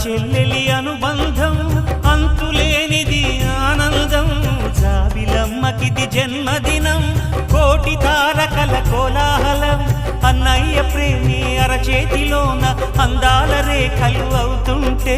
చెల్లెలి అనుబంధం అంతులేనిది ఆనందం జాబిలమ్మకిది జన్మదినం కోటి తారకల కోలాహలం అన్నయ్య ప్రేమి అరచేతిలోన అందాల రేఖలు అవుతుంటే